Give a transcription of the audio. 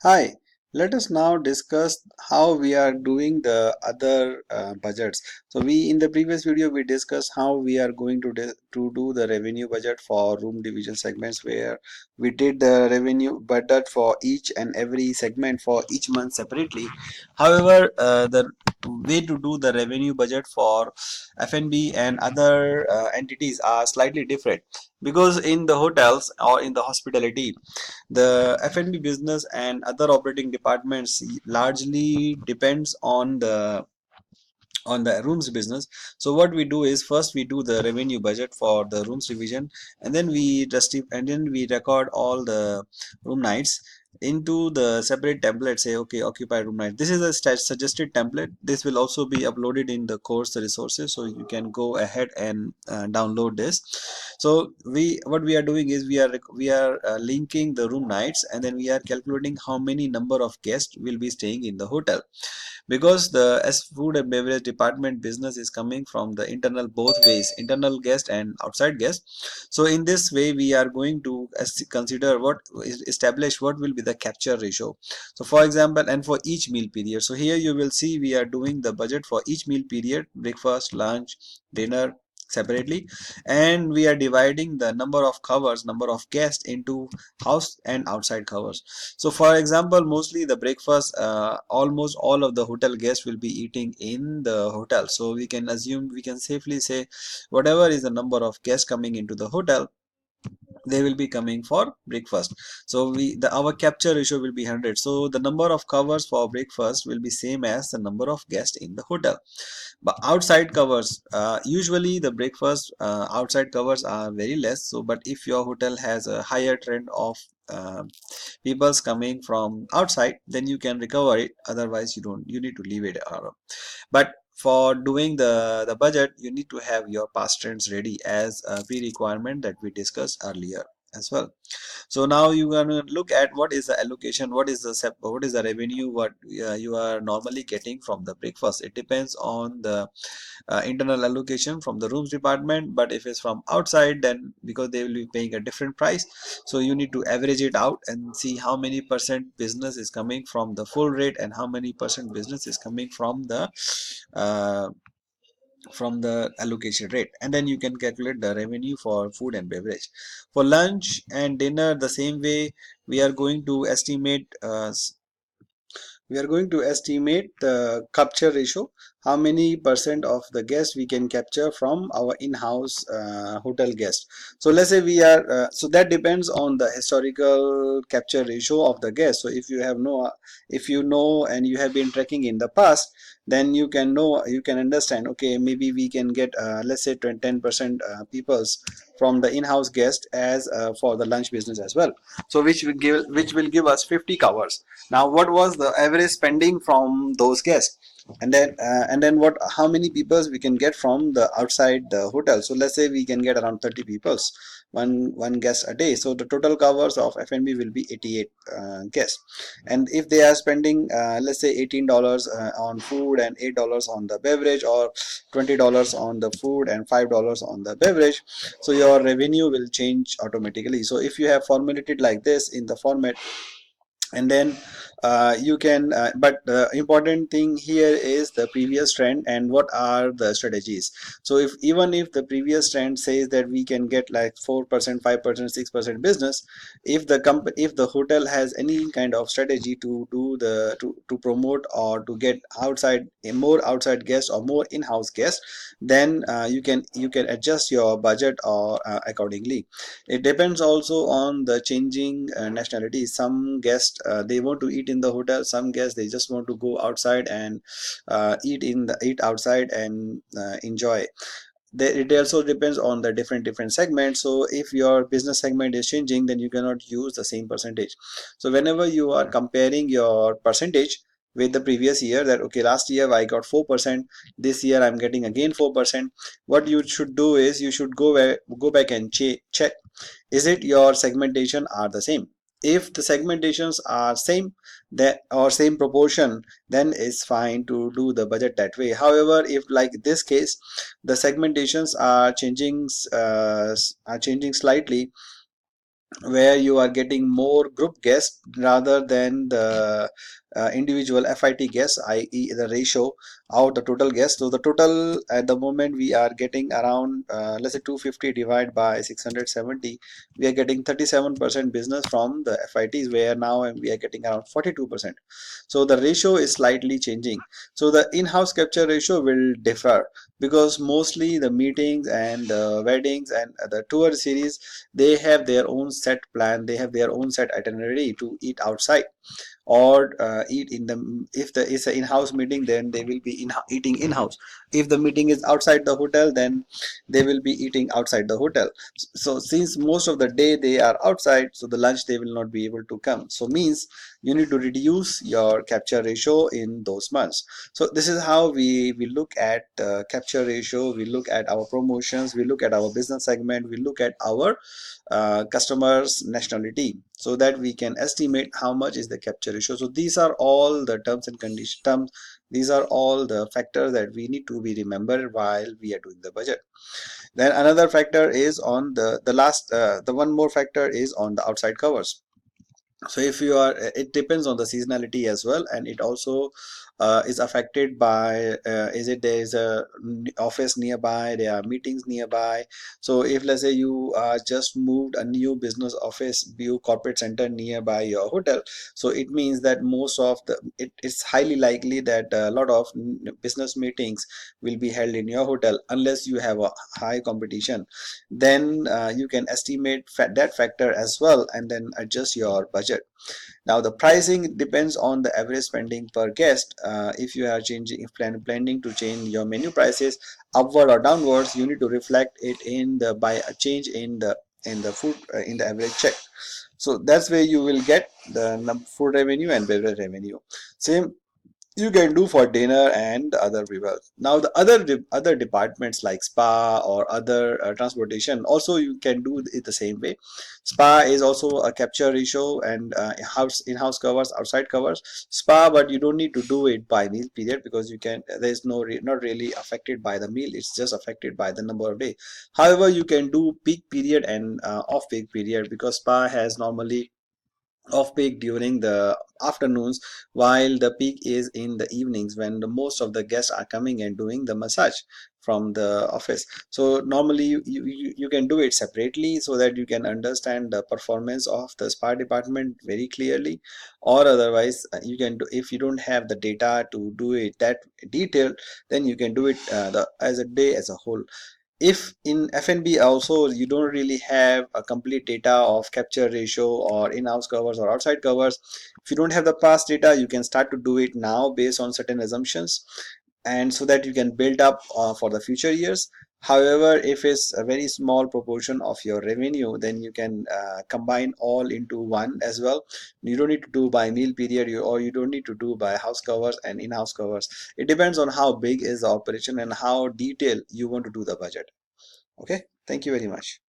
Hi, let us now discuss how we are doing the other budgets. So we in the previous video we discussed how we are going to do the revenue budget for room division segments, where we did the revenue budget for each and every segment for each month separately. However, the way to do the revenue budget for F&B and other entities are slightly different, because in the hotels or in the hospitality, the F&B business and other operating departments largely depends on the rooms business. So what we do is, first we do the revenue budget for the rooms division, and then we record all the room nights into the separate template. Say, okay, occupy room night, this is a suggested template. This will also be uploaded in the course resources, so you can go ahead and download this. So what we are doing is we are linking the room nights, and then we are calculating how many number of guests will be staying in the hotel, because the as food and beverage department business is coming from the internal both ways, internal guest and outside guest. So in this way we are going to consider establish what will be the capture ratio. So for example, and for each meal period, so here you will see we are doing the budget for each meal period: breakfast, lunch, dinner separately, and we are dividing the number of guests into house and outside covers. So for example, mostly the breakfast, almost all of the hotel guests will be eating in the hotel. So we can safely say whatever is the number of guests coming into the hotel, they will be coming for breakfast. So our capture ratio will be 100. So the number of covers for breakfast will be same as the number of guests in the hotel. But outside covers, usually the breakfast outside covers are very less. So but if your hotel has a higher trend of people's coming from outside, then you can recover it. Otherwise you need to leave it around. But for doing the budget, you need to have your past trends ready as a pre-requirement that we discussed earlier as well. So now you're going to look at what is the allocation, what is the revenue, what you are normally getting from the breakfast. It depends on the internal allocation from the rooms department, but if it's from outside, then because they will be paying a different price, so you need to average it out and see how many percent business is coming from the full rate and how many percent business is coming uh, from the allocation rate, and then you can calculate the revenue for food and beverage. For lunch and dinner, the same way, we are going to estimate the capture ratio, how many percent of the guests we can capture from our in-house hotel guests. So let's say we are so that depends on the historical capture ratio of the guests. So if you know and you have been tracking in the past, then you can understand, okay, maybe we can get let's say 10% peoples from the in-house guest as for the lunch business as well. So which will give us 50 covers. Now what was the average spending from those guests, and then what how many people we can get from the outside the hotel. So let's say we can get around 30 people, one guest a day. So the total covers of F&B will be 88 guests. And if they are spending let's say $18 on food and $8 on the beverage, or $20 on the food and $5 on the beverage, so your revenue will change automatically. So if you have formulated like this in the format, and then you can but the important thing here is the previous trend and what are the strategies. So if even if the previous trend says that we can get like 4%, 5%, 6% business, if the hotel has any kind of strategy to do to promote or to get outside more outside guests or more in-house guests, then you can adjust your budget or accordingly. It depends also on the changing nationality. Some guests they want to eat in the hotel. Some guests they just want to go outside and eat outside and enjoy. It also depends on the different segments. So if your business segment is changing, then you cannot use the same percentage. So whenever you are comparing your percentage with the previous year, that okay, last year I got 4%, this year I'm getting again 4%, what you should do is you should go back and check, is it your segmentation are the same. If the segmentations are same, that or same proportion, then it's fine to do the budget that way. However, if like this case the segmentations are changing slightly, where you are getting more group guests rather than the individual FIT guests, i.e. the ratio out the total guests. So the total at the moment we are getting around, let's say 250 divided by 670, we are getting 37% business from the FITs, where now we are getting around 42%. So the ratio is slightly changing. So the in-house capture ratio will differ, because mostly the meetings and the weddings and the tour series, they have their own set plan, they have their own set itinerary to eat outside or eat in the, if the is an in-house meeting, then they will be eating in-house. If the meeting is outside the hotel, then they will be eating outside the hotel. So since most of the day they are outside, so the lunch they will not be able to come, so means you need to reduce your capture ratio in those months. So this is how we look at capture ratio, we look at our promotions, we look at our business segment, we look at our customers nationality, so that we can estimate how much is the capture ratio. So these are all the terms and condition terms, these are all the factors that we need to be remembered while we are doing the budget. Then another factor is on the last the one more factor is on the outside covers. So if you are, it depends on the seasonality as well, and it also is affected by is it there is a office nearby, there are meetings nearby. So if let's say you just moved a new business office, new corporate center nearby your hotel, so it means that most of the it's highly likely that a lot of business meetings will be held in your hotel, unless you have a high competition. Then you can estimate that factor as well, and then adjust your budget. Now the pricing depends on the average spending per guest. If you are changing, if planning to change your menu prices upward or downwards, you need to reflect it in the by a change in the food in the average check. So that's where you will get the food revenue and beverage revenue. Same you can do for dinner and other people. Now the other departments like spa or other transportation, also you can do it the same way. Spa is also a capture ratio, and house in-house covers, outside covers. Spa, but you don't need to do it by meal period, because you can, there's not really affected by the meal, it's just affected by the number of days. However, you can do peak period and off peak period, because spa has normally off peak during the afternoons, while the peak is in the evenings, when the most of the guests are coming and doing the massage from the office. So normally you can do it separately, so that you can understand the performance of the spa department very clearly. Or otherwise you can do, if you don't have the data to do it that detailed, then you can do it as a day as a whole. If in F&B also you don't really have a complete data of capture ratio or in-house covers or outside covers, if you don't have the past data, you can start to do it now based on certain assumptions, and so that you can build up for the future years. However, if it's a very small proportion of your revenue, then you can combine all into one as well. You don't need to do by meal period, or you don't need to do by house covers and in-house covers. It depends on how big is the operation and how detailed you want to do the budget. Okay, thank you very much.